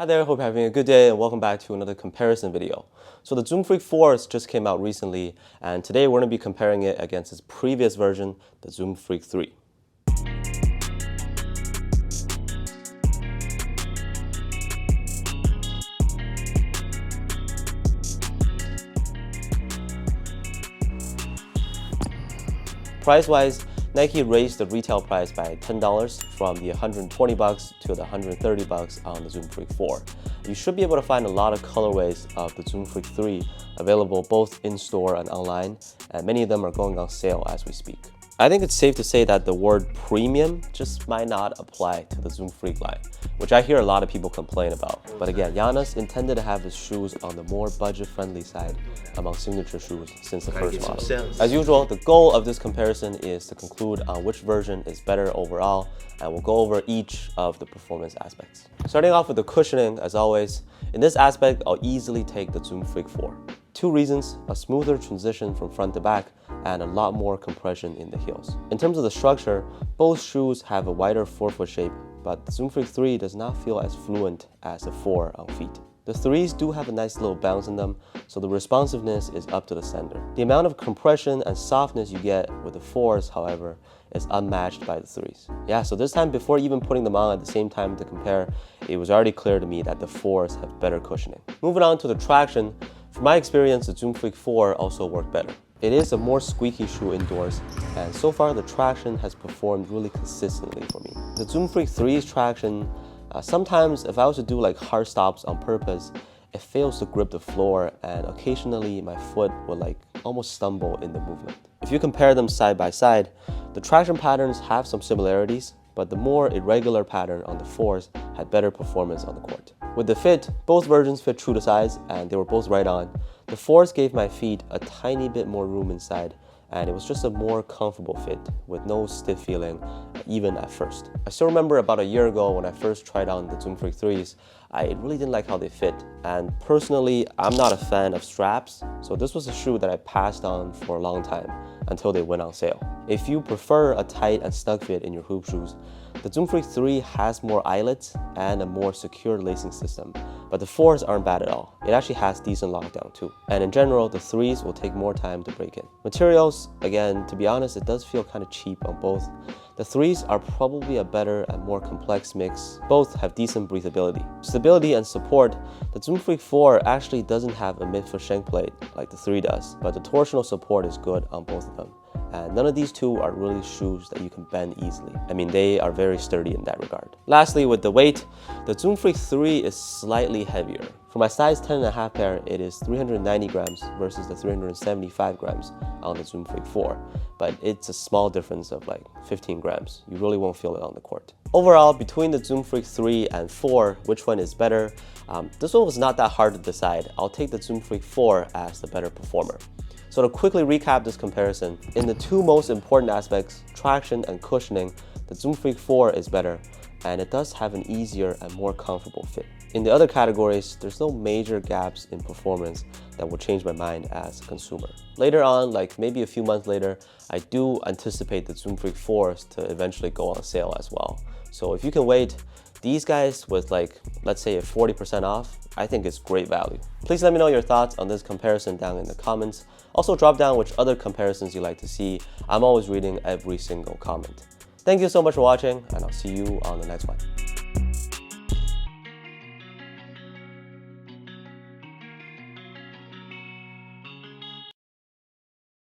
Hi there, hope you're having a good day and welcome back to another comparison video. So the Zoom Freak 4 just came out recently and today we're going to be comparing it against its previous version, the Zoom Freak 3. Price-wise, Nike raised the retail price by $10 from the $120 to the $130 on the Zoom Freak 4. You should be able to find a lot of colorways of the Zoom Freak 3 available both in-store and online, and many of them are going on sale as we speak. I think it's safe to say that the word premium just might not apply to the Zoom Freak line, which I hear a lot of people complain about. But again, Giannis intended to have his shoes on the more budget-friendly side among signature shoes since the first model. As usual, the goal of this comparison is to conclude on which version is better overall, and we'll go over each of the performance aspects. Starting off with the cushioning, as always, in this aspect, I'll easily take the Zoom Freak 4. Two reasons: a smoother transition from front to back and a lot more compression in the heels. In terms of the structure, both shoes have a wider forefoot shape, but the Zoom Freak 3 does not feel as fluent as the 4 on feet. The 3s do have a nice little bounce in them, so the responsiveness is up to the sender. The amount of compression and softness you get with the 4s, however, is unmatched by the 3s. Yeah, so this time, before even putting them on at the same time to compare, it was already clear to me that the 4s have better cushioning. Moving on to the traction, from my experience, the Zoom Freak 4 also worked better. It is a more squeaky shoe indoors, and so far the traction has performed really consistently for me. The Zoom Freak 3's traction, sometimes if I was to do like hard stops on purpose, it fails to grip the floor, and occasionally my foot would like almost stumble in the movement. If you compare them side by side, the traction patterns have some similarities, but the more irregular pattern on the 4s had better performance on the court. With the fit, both versions fit true to size and they were both right on. The 4s gave my feet a tiny bit more room inside, and it was just a more comfortable fit with no stiff feeling even at first. I still remember about a year ago when I first tried on the Zoom Freak 3s, I really didn't like how they fit, and personally I'm not a fan of straps, so this was a shoe that I passed on for a long time until they went on sale. If you prefer a tight and snug fit in your hoop shoes, the Zoom Freak 3 has more eyelets and a more secure lacing system, but the 4s aren't bad at all. It actually has decent lockdown too. And in general, the 3s will take more time to break in. Materials, again, to be honest, it does feel kind of cheap on both. The 3s are probably a better and more complex mix. Both have decent breathability. Stability and support, the Zoom Freak 4 actually doesn't have a mid-foot shank plate like the 3 does, but the torsional support is good on both of them. And none of these two are really shoes that you can bend easily. I mean, they are very sturdy in that regard. Lastly, with the weight, the Zoom Freak 3 is slightly heavier. For my size 10.5 pair, it is 390 grams versus the 375 grams on the Zoom Freak 4. But it's a small difference of like 15 grams. You really won't feel it on the court. Overall, between the Zoom Freak 3 and 4, which one is better? This one was not that hard to decide. I'll take the Zoom Freak 4 as the better performer. So to quickly recap this comparison, in the two most important aspects, traction and cushioning, the Zoom Freak 4 is better, and it does have an easier and more comfortable fit. In the other categories, there's no major gaps in performance that will change my mind as a consumer. Later on, like maybe a few months later, I do anticipate the Zoom Freak 4s to eventually go on sale as well. So if you can wait, these guys with like, let's say a 40% off, I think it's great value. Please let me know your thoughts on this comparison down in the comments. Also drop down which other comparisons you'd like to see. I'm always reading every single comment. Thank you so much for watching, and I'll see you on the next one.